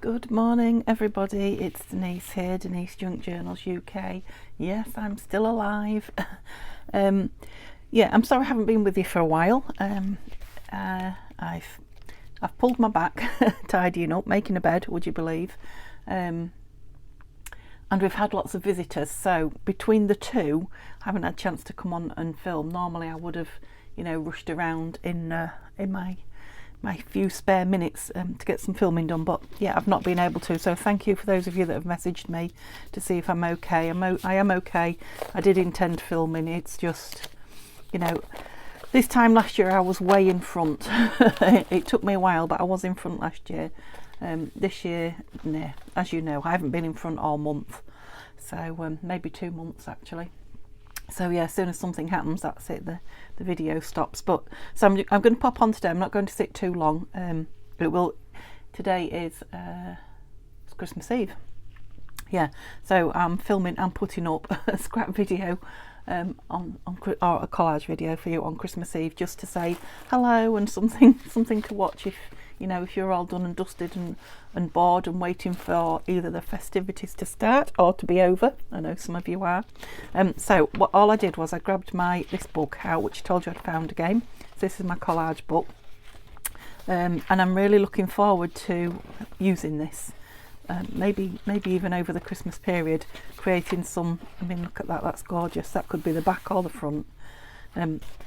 Good morning, everybody. It's Denise here, Denise Junk Journals UK. Yes, I'm still alive. Yeah, I'm sorry I haven't been with you for a while. I've pulled my back tidying up, making a bed, would you believe? And we've had lots of visitors, so between the two, I haven't had a chance to come on and film. Normally I would have, rushed around in my few spare minutes to get some filming done, but yeah, I've not been able to. So thank you for those of you that have messaged me to see if I'm okay. I am okay. I did intend filming. It's just, this time last year I was way in front. It took me a while, but I was in front last year. This year, nah, as you know, I haven't been in front all month, so maybe 2 months actually. So yeah, as soon as something happens, that's it, the video stops. But so I'm going to pop on today. I'm not going to sit too long. Today is it's Christmas Eve. Yeah, so I'm filming and putting up a scrap video or a collage video for you on Christmas Eve, just to say hello and something to watch if you're all done and dusted and bored and waiting for either the festivities to start or to be over. I know some of you are. So all I did was I grabbed this book out, which I told you I'd found again. So this is my collage book, and I'm really looking forward to using this. Maybe even over the Christmas period, creating some. I mean, look at that, that's gorgeous. That could be the back or the front.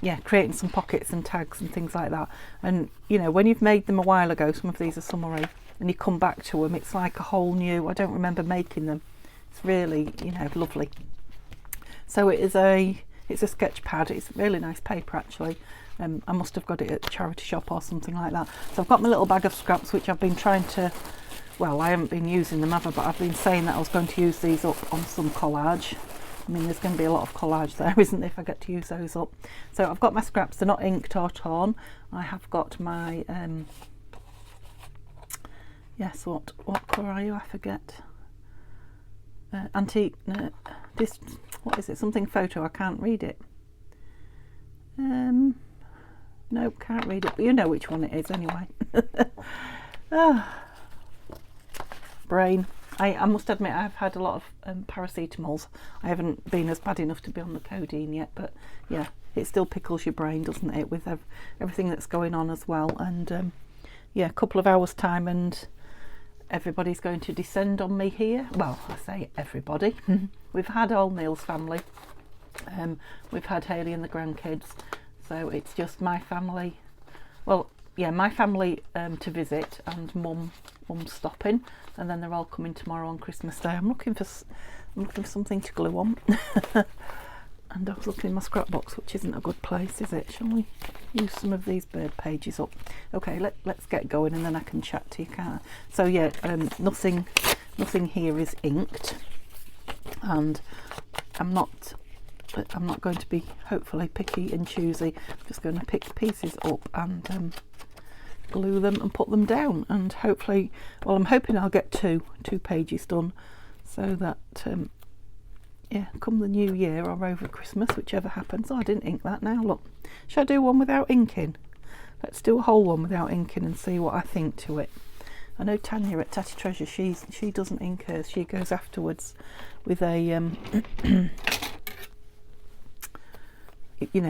Yeah, creating some pockets and tags and things like that. And when you've made them a while ago, some of these are summery, and you come back to them, it's like a whole new. I don't remember making them. It's really lovely. So it's a sketch pad. It's really nice paper actually. I must have got it at the charity shop or something like that. So I've got my little bag of scraps, which I've been trying to. Well, I haven't been using them ever, but I've been saying that I was going to use these up on some collage. I mean, there's going to be a lot of collage there, isn't there, if I get to use those up. So I've got my scraps. They're not inked or torn. I have got my yes, what colour are you? I forget. Antique. This, what is it? Something photo. I can't read it. No, can't read it. But you know which one it is anyway. Brain. I must admit I've had a lot of paracetamols. I haven't been as bad enough to be on the codeine yet, but yeah, it still pickles your brain, doesn't it, with everything that's going on as well. And yeah, a couple of hours time and everybody's going to descend on me here. Well, I say everybody. We've had all Neil's family. We've had Hayley and the grandkids. So it's just my family. Well, yeah, my family to visit, and mum's stopping, and then they're all coming tomorrow on Christmas Day. I'm looking for something to glue on. And I was looking in my scrapbox, which isn't a good place, is it? Shall we use some of these bird pages up? Okay, let's get going, and then I can chat to you, can't I? So yeah, nothing here is inked, and I'm not going to be hopefully picky and choosy. I'm just going to pick pieces up and glue them and put them down, and hopefully, well, I'm hoping I'll get two pages done, so that yeah, come the new year or over Christmas, whichever happens. Oh, I didn't ink that now, look. Should I do one without inking? Let's do a whole one without inking and see what I think to it. I know Tanya at Tatty Treasure, she doesn't ink hers. She goes afterwards with a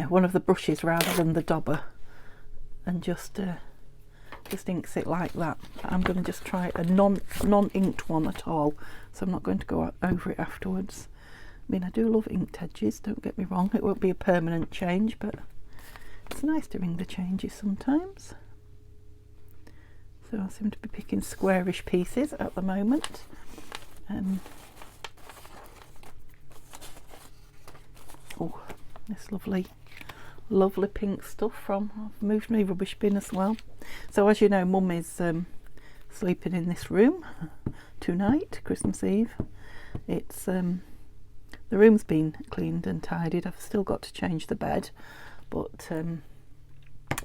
one of the brushes rather than the dauber, and just inks it like that. I'm going to just try a non-inked one at all, so I'm not going to go over it afterwards. I mean, I do love inked edges, don't get me wrong. It won't be a permanent change, but it's nice doing the changes sometimes. So I seem to be picking squarish pieces at the moment. Oh, this lovely pink stuff I've moved my rubbish bin as well. So as you know, Mum is sleeping in this room tonight, Christmas Eve. It's the room's been cleaned and tidied. I've still got to change the bed, but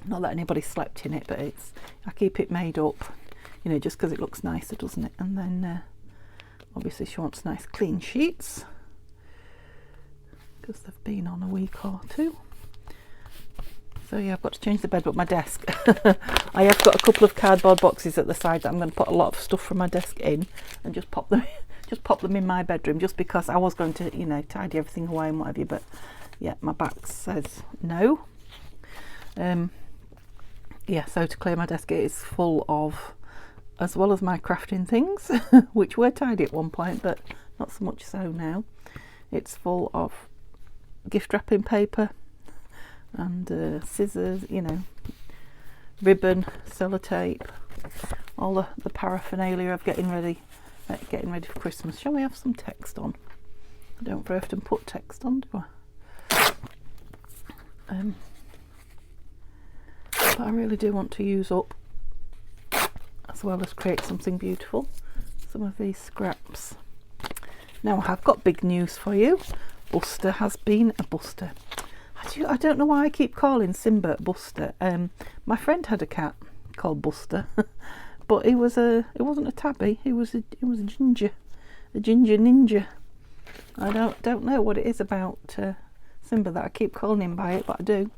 not that anybody slept in it, but I keep it made up, just because it looks nicer, doesn't it? And then obviously she wants nice clean sheets because they've been on a week or two. So yeah, I've got to change the bed, but my desk, I have got a couple of cardboard boxes at the side that I'm going to put a lot of stuff from my desk in and just pop them in my bedroom, just because I was going to, you know, tidy everything away and what have you, but yeah, my back says no. Yeah, so to clear my desk, it is full of, as well as my crafting things, which were tidy at one point, but not so much so now. It's full of gift wrapping paper and scissors, you know, ribbon, sellotape, all the paraphernalia of getting ready for Christmas. Shall we have some text on? I don't very often put text on, do I? But I really do want to use up, as well as create something beautiful, some of these scraps. Now I have got big news for you. Buster has been a buster. I don't know why I keep calling Simba Buster. My friend had a cat called Buster, but it wasn't a tabby. It was a ginger ninja. I don't know what it is about Simba that I keep calling him by it, but I do.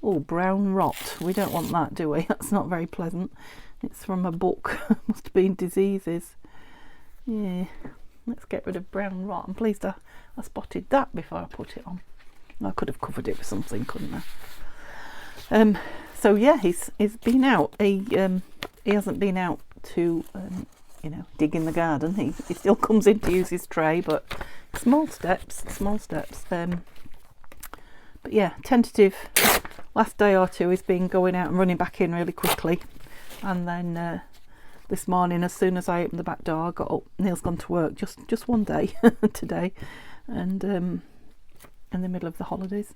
Oh, brown rot. We don't want that, do we? That's not very pleasant. It's from a book. Must have been diseases. Yeah. Let's get rid of brown rot. I'm pleased I spotted that before I put it on. I could have covered it with something, couldn't I? So yeah, he's been out. He hasn't been out to you know, dig in the garden. He still comes in to use his tray, but small steps. But yeah, tentative. Last day or two he's been going out and running back in really quickly, and then this morning, as soon as I opened the back door, I got up. Neil's gone to work just one day today, and in the middle of the holidays,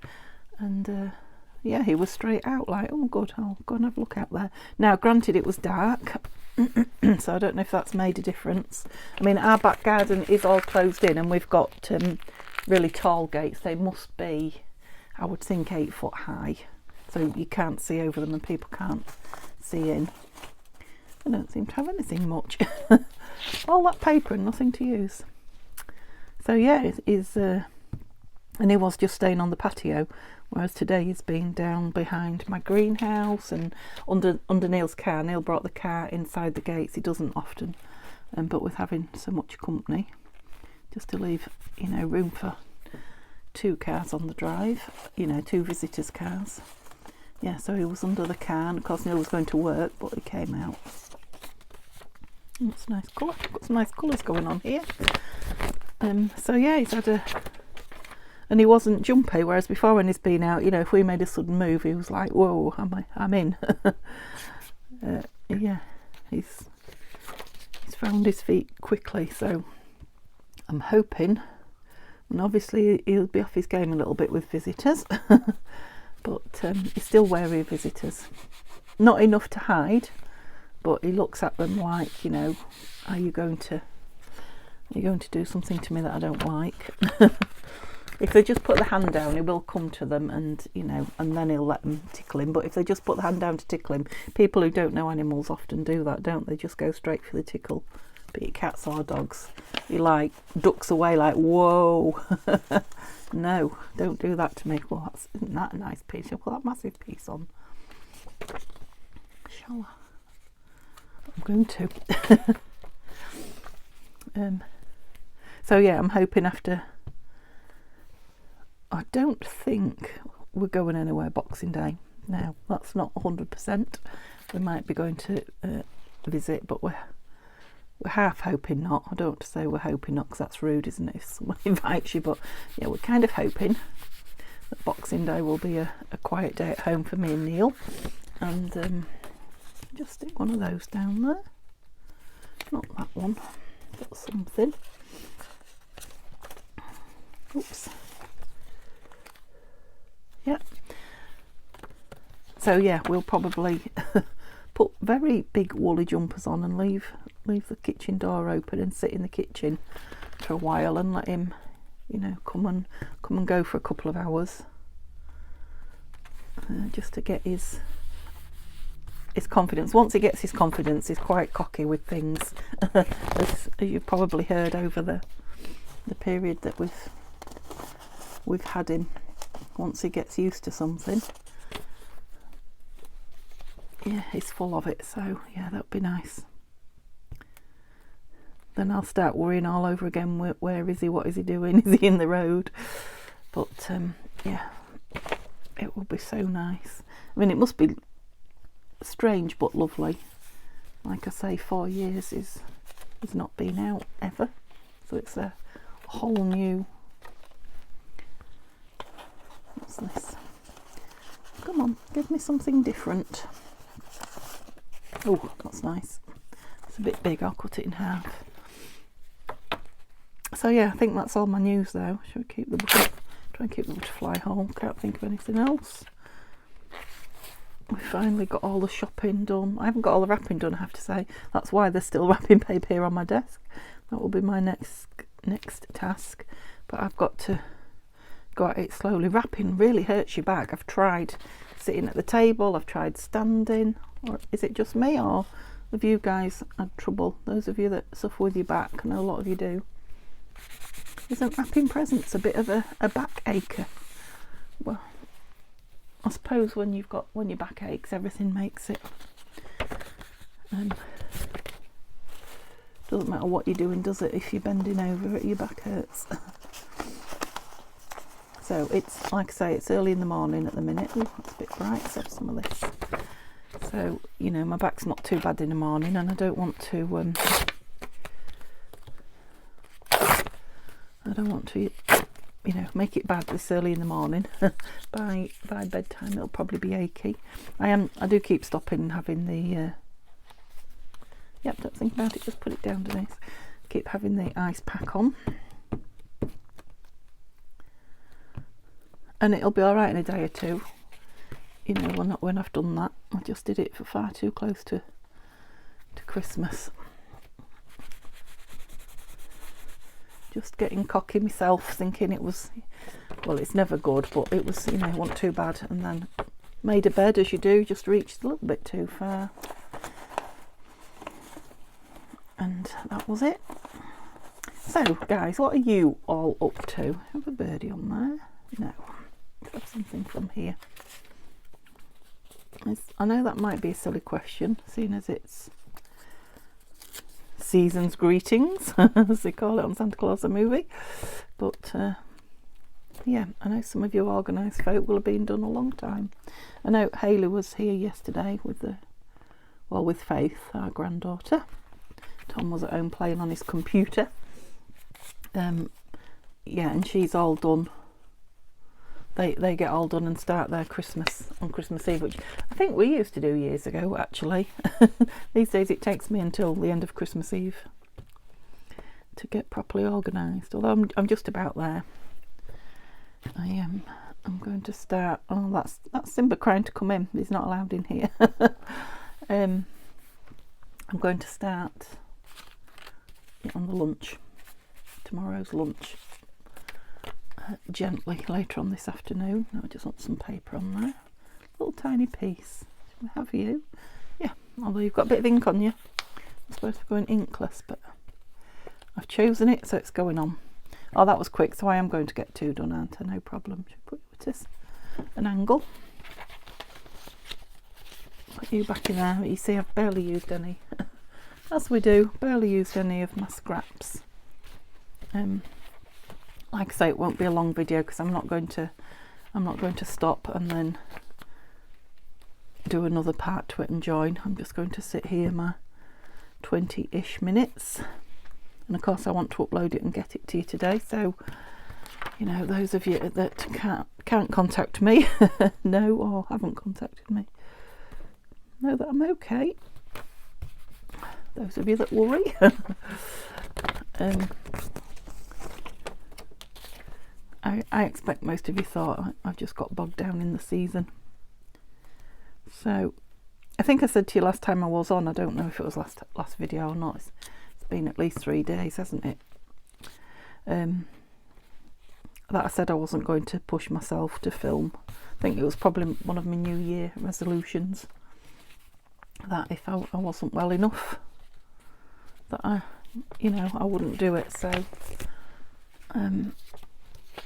and yeah, he was straight out like, oh good, I'll go and have a look out there. Now granted, it was dark, so I don't know if that's made a difference. I mean, our back garden is all closed in, and we've got really tall gates. They must be, I would think, 8 foot high, so you can't see over them and people can't see in. I don't seem to have anything much. All that paper and nothing to use. So yeah, it is, and he was just staying on the patio, whereas today he's been down behind my greenhouse and under Neil's car. Neil brought the car inside the gates. He doesn't often, but with having so much company, just to leave, you know, room for 2 cars on the drive, you know, 2 visitors' cars. Yeah, so he was under the car, and of course Neil was going to work, but he came out. That's a nice colour. Got some nice colours going on here. So yeah, he's had and he wasn't jumpy, whereas before when he's been out, you know, if we made a sudden move, he was like, whoa, I'm in. Yeah, he's found his feet quickly, so I'm hoping, and obviously he'll be off his game a little bit with visitors, but he's still wary of visitors. Not enough to hide, but he looks at them like, you know, are you going to do something to me that I don't like? If they just put the hand down, he will come to them, and you know, and then he'll let them tickle him. But if they just put the hand down to tickle him, people who don't know animals often do that, don't they? Just go straight for the tickle. Be it cats or dogs, he like ducks away like, whoa. No, don't do that to me. Well, isn't that a nice piece? I'll put that massive piece on. Shall I? I'm going to. So yeah, I'm hoping after. I don't think we're going anywhere Boxing Day. Now that's not 100%. We might be going to visit, but we're half hoping not. I don't want to say we're hoping not, because that's rude, isn't it, if someone invites you, but yeah, we're kind of hoping that Boxing Day will be a quiet day at home for me and Neil, and just stick one of those down there. Not that one. Got something. Oops. Yeah. So yeah, we'll probably put very big woolly jumpers on and leave the kitchen door open and sit in the kitchen for a while and let him, you know, come and go for a couple of hours, just to get his confidence. Once he gets his confidence, he's quite cocky with things, as you've probably heard over the period that we've had him. Once he gets used to something, yeah, he's full of it, so yeah, that would be nice. Then I'll start worrying all over again, where is he, what is he doing, is he in the road? But yeah, it will be so nice. I mean, it must be strange but lovely. Like I say, 4 years he's not been out ever, so it's a whole new... What's this? Come on, give me something different. Oh, that's nice. It's a bit big, I'll cut it in half. So yeah, I think that's all my news though. Should we keep the try and keep the butterfly whole? Can't think of anything else. We finally got all the shopping done. I haven't got all the wrapping done, I have to say. That's why there's still wrapping paper here on my desk. That will be my next task. But I've got to go at it slowly. Wrapping really hurts your back. I've tried sitting at the table, I've tried standing. Or is it just me, or have you guys had trouble? Those of you that suffer with your back, I know a lot of you do. Isn't wrapping presents a bit of a back acher? Well, I suppose when your back aches, everything makes it. Doesn't matter what you're doing, does it? If you're bending over, your back hurts. So it's, like I say, it's early in the morning at the minute. Ooh, that's a bit bright, so some of this. So, you know, my back's not too bad in the morning, and I don't want to you know, make it bad this early in the morning. by bedtime it'll probably be achy. I do keep stopping and having the yep, don't think about it, just put it down, Denise. Keep having the ice pack on, and it'll be all right in a day or two. You know, when I've done that. I just did it for far too close to Christmas. Just getting cocky myself, thinking it was, well, it's never good, but it was, you know, it wasn't too bad. And then made a bed, as you do, just reached a little bit too far. And that was it. So, guys, what are you all up to? Have a birdie on there? No. Have something from here. I know that might be a silly question, seeing as it's season's greetings, as they call it on Santa Claus the movie. But yeah, I know some of you organised folk will have been done a long time. I know Hayley was here yesterday with Faith, our granddaughter. Tom was at home playing on his computer. Yeah, and she's all done. They get all done and start their Christmas on Christmas Eve, which I think we used to do years ago, actually. These days it takes me until the end of Christmas Eve to get properly organised. Although I'm just about there. I'm going to start. Oh, that's Simba crying to come in. He's not allowed in here. I'm going to start on the lunch. Tomorrow's lunch. Gently later on this afternoon. I just want some paper on there. Little tiny piece. Have you? Yeah, although you've got a bit of ink on you. I'm supposed to be going inkless, but I've chosen it, so it's going on. Oh, that was quick, so I am going to get 2 done, aren't I? No problem. Should I put you at this an angle? Put you back in there. You see, I've barely used any. As we do, barely used any of my scraps. Like I say, it won't be a long video because I'm not going to stop and then do another part to it and join. I'm just going to sit here my 20-ish minutes, and of course I want to upload it and get it to you today. So, you know, those of you that can't contact me, know or haven't contacted me, know that I'm okay. Those of you that worry. I expect most of you thought I've just got bogged down in the season. So I think I said to you last time I was on, I don't know if it was last video or not, it's been at least 3 days, hasn't it? That I said I wasn't going to push myself to film. I think it was probably one of my New Year resolutions, that if I wasn't well enough, that I wouldn't do it. So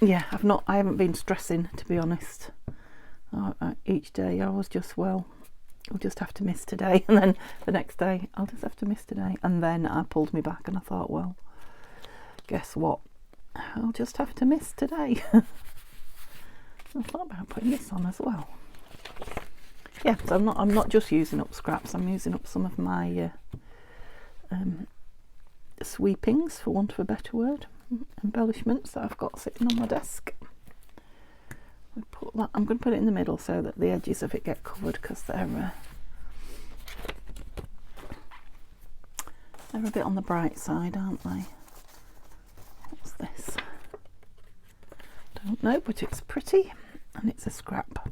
yeah, I haven't been stressing, to be honest. Each day I was just, well, we'll just have to miss today. And then the next day, I'll just have to miss today. And then I pulled me back and I thought, well, guess what? I'll just have to miss today. I thought about putting this on as well. Yeah, so I'm not just using up scraps. I'm using up some of my sweepings, for want of a better word, embellishments that I've got sitting on my desk. I'm going to put it in the middle so that the edges of it get covered, because they're a bit on the bright side, aren't they? What's this? Don't know, but it's pretty, and it's a scrap.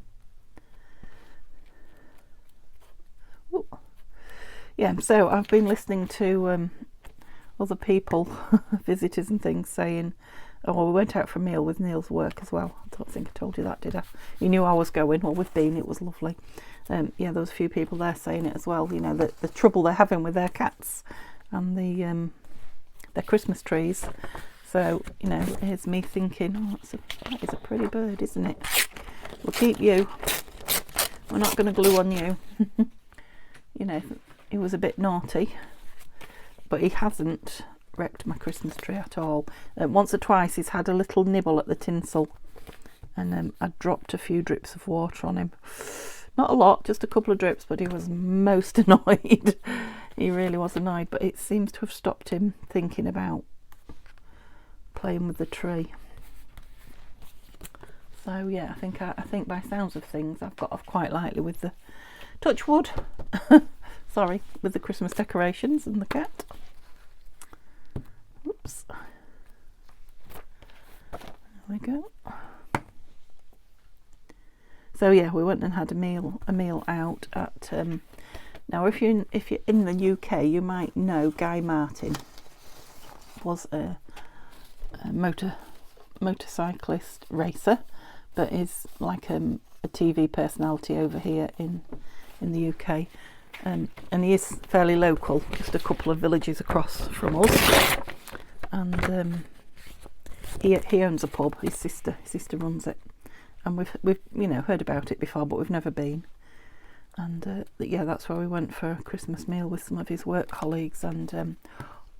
Ooh. Yeah, so I've been listening to other people, visitors and things, saying, oh, well, we went out for a meal with Neil's work as well. I don't think I told you that, did I? You knew I was going. Well, we've been. It was lovely. Yeah, there was a few people there saying it as well. You know, the trouble they're having with their cats and their Christmas trees. So, you know, here's me thinking, oh, that is a pretty bird, isn't it? We'll keep you. We're not going to glue on you. You know, he was a bit naughty, but he hasn't wrecked my Christmas tree at all. Once or twice he's had a little nibble at the tinsel, and I dropped a few drips of water on him. Not a lot, just a couple of drips, but he was most annoyed. He really was annoyed, but it seems to have stopped him thinking about playing with the tree. So yeah, I think by sounds of things I've got off quite lightly with the touch wood. Sorry, with the Christmas decorations and the cat. Oops. There we go. So yeah, we went and had a meal out at. Now, if you're in the UK, you might know Guy Martin was a motorcyclist racer, but is like a TV personality over here in the UK, and he is fairly local, just a couple of villages across from us. And he owns a pub. His sister runs it, and we've you know heard about it before, but we've never been. And yeah, that's where we went for a Christmas meal with some of his work colleagues. And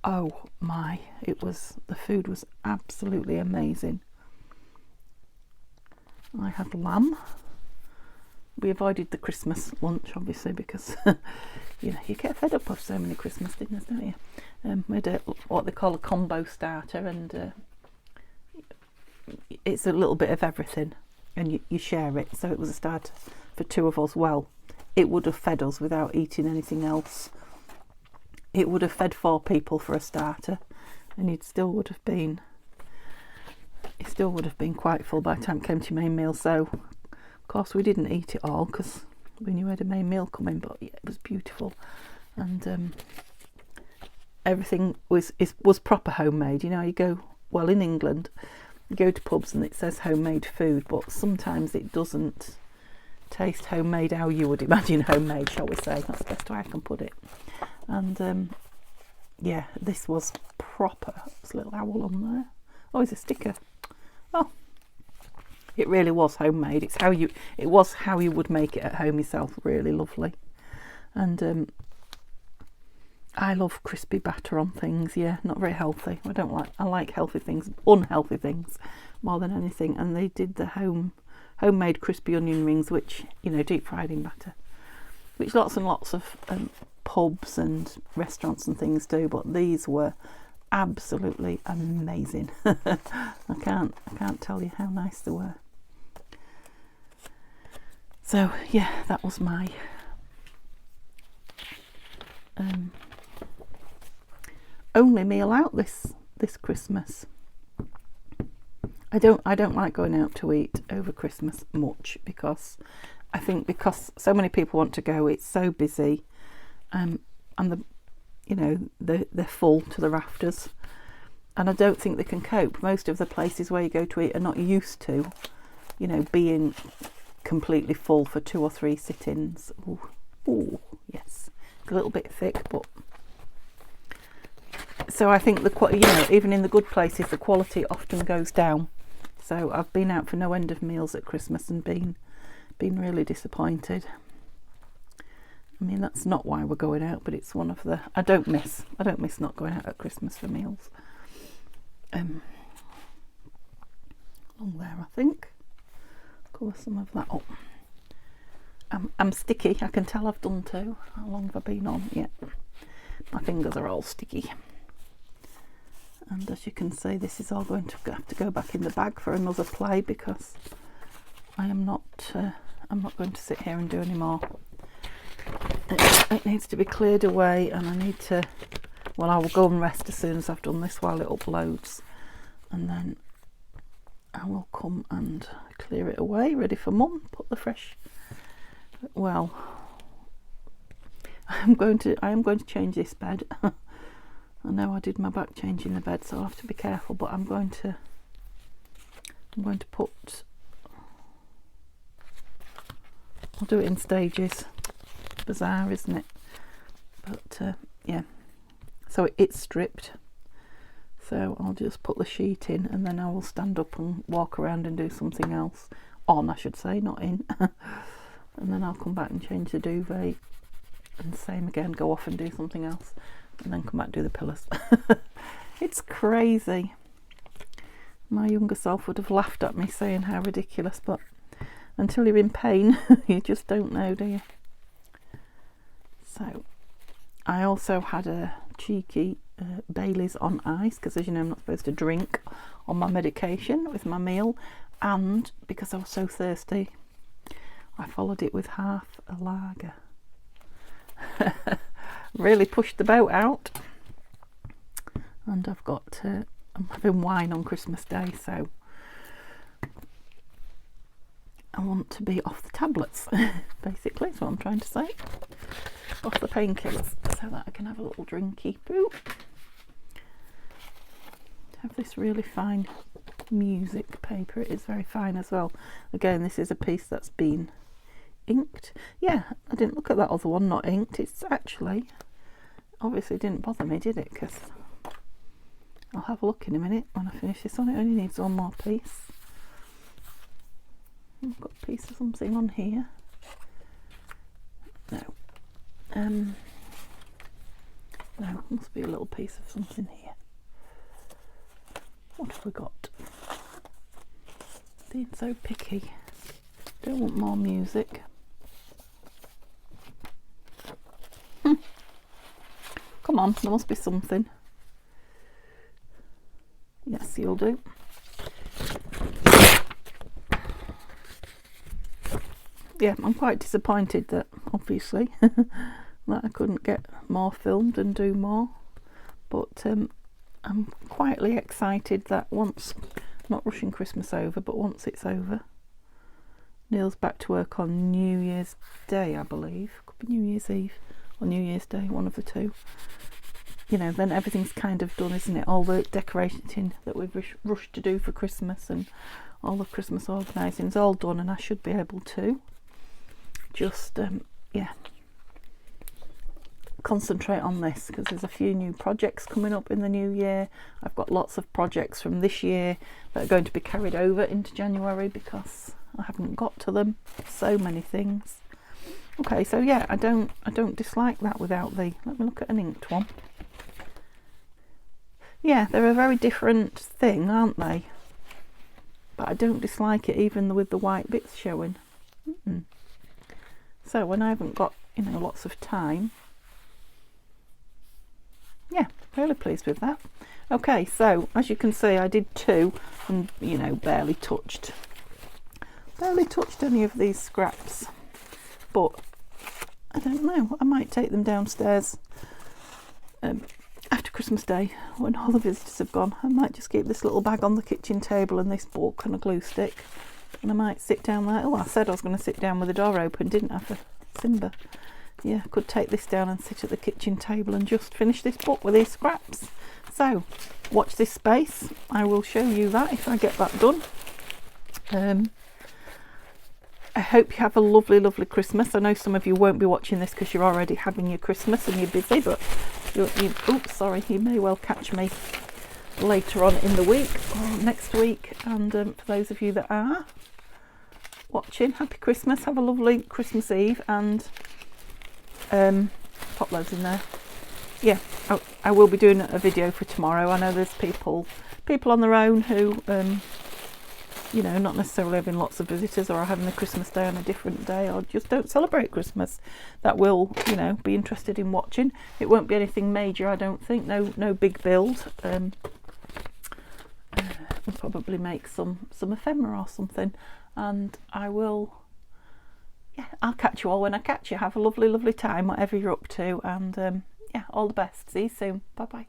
oh my, the food was absolutely amazing. I had lamb. We avoided the Christmas lunch, obviously, because you know you get fed up of so many Christmas dinners, don't you? We had what they call a combo starter, and it's a little bit of everything, and you share it. So it was a starter for two of us. Well, it would have fed us without eating anything else. It would have fed 4 people for a starter, and it still would have been quite full by the time it came to main meal. So of course we didn't eat it all because we knew we had a main meal coming, but yeah, it was beautiful. And everything was proper homemade. You know, you go, well, in England you go to pubs and it says homemade food, but sometimes it doesn't taste homemade how you would imagine homemade, shall we say. That's the best way I can put it. And yeah, this was proper. There's a little owl on there. Oh, it's a sticker. Oh, it really was homemade. It was how you would make it at home yourself. Really lovely. And I love crispy batter on things. Yeah, not very healthy. I like healthy things, unhealthy things more than anything. And they did the homemade crispy onion rings, which, you know, deep fried in batter, which lots and lots of pubs and restaurants and things do, but these were absolutely amazing. I can't tell you how nice they were. So yeah, that was my only meal out this Christmas. I don't like going out to eat over Christmas much, because I think because so many people want to go, it's so busy, and they're full to the rafters, and I don't think they can cope. Most of the places where you go to eat are not used to, you know, being completely full for 2 or 3 sit-ins. Ooh, yes, it's a little bit thick, but so I think even in the good places, the quality often goes down. So I've been out for no end of meals at Christmas and been really disappointed. I mean, that's not why we're going out, but it's one of the... I don't miss not going out at Christmas for meals. Along there, I think. Cover some of that up. I'm sticky. I can tell I've done two. How long have I been on? Yeah, my fingers are all sticky. And as you can see, this is all going to have to go back in the bag for another play, because I'm not going to sit here and do any more. It needs to be cleared away, and I need to... Well, I will go and rest as soon as I've done this while it uploads, and then I will come and clear it away, ready for Mum. Put the fresh... Well, I am going to change this bed. I know I did my back changing the bed, so I'll have to be careful, but I'm going to put... I'll do it in stages. Bizarre, isn't it? But yeah, so it's stripped, so I'll just put the sheet in, and then I will stand up and walk around and do something else on, I should say, not in. And then I'll come back and change the duvet, and same again, go off and do something else, and then come back and do the pillows. It's crazy. My younger self would have laughed at me saying how ridiculous, but until you're in pain you just don't know, do you? So I also had a cheeky Baileys on ice, because as you know, I'm not supposed to drink on my medication with my meal, and because I was so thirsty, I followed it with half a lager. Really pushed the boat out. And I've got I'm having wine on Christmas Day, so I want to be off the tablets. Basically, is what I'm trying to say. Off the painkillers, so that I can have a little drinky poo. Have this really fine music paper. It is very fine as well. Again, this is a piece that's been inked. Yeah, I didn't look at that other one not inked. It's actually, obviously didn't bother me, did it? Because I'll have a look in a minute when I finish this one. It only needs one more piece. I've got a piece of something on here. No. No, must be a little piece of something here. What have we got? Being so picky. Don't want more music. Come on, there must be something. Yes, you'll do. Yeah, I'm quite disappointed that, obviously, that I couldn't get more filmed and do more. But I'm quietly excited that once, not rushing Christmas over, but once it's over, Neil's back to work on New Year's Day, I believe. Could be New Year's Eve or New Year's Day, one of the two. You know, then everything's kind of done, isn't it? All the decorating that we've rushed to do for Christmas and all the Christmas organising is all done, and I should be able to just, yeah, concentrate on this, because there's a few new projects coming up in the new year. I've got lots of projects from this year that are going to be carried over into January because I haven't got to them. So many things. Okay, so yeah, I don't dislike that without the... Let me look at an inked one. Yeah, they're a very different thing, aren't they? But I don't dislike it even with the white bits showing. So when I haven't got, you know, lots of time, yeah, really pleased with that. Okay, so as you can see, I did two and, you know, barely touched any of these scraps, but I don't know, I might take them downstairs after Christmas Day when all the visitors have gone. I might just keep this little bag on the kitchen table and this book and a glue stick, and I might sit down there. Oh, I said I was going to sit down with the door open, didn't I, for Simba? Yeah, I could take this down and sit at the kitchen table and just finish this book with these scraps. So watch this space, I will show you that if I get that done. I hope you have a lovely, lovely Christmas. I know some of you won't be watching this because you're already having your Christmas and you're busy, but oops, sorry, you may well catch me later on in the week or next week. And for those of you that are watching, happy Christmas, have a lovely Christmas Eve, and Pop those in there. Yeah, I will be doing a video for tomorrow. I know there's people on their own who you know, not necessarily having lots of visitors or having the Christmas day on a different day or just don't celebrate Christmas, that will, you know, be interested in watching. It won't be anything major, I don't think. No big build. We'll probably make some ephemera or something, and I will, yeah, I'll catch you all when I catch you. Have a lovely time whatever you're up to, and yeah, all the best. See you soon. Bye bye.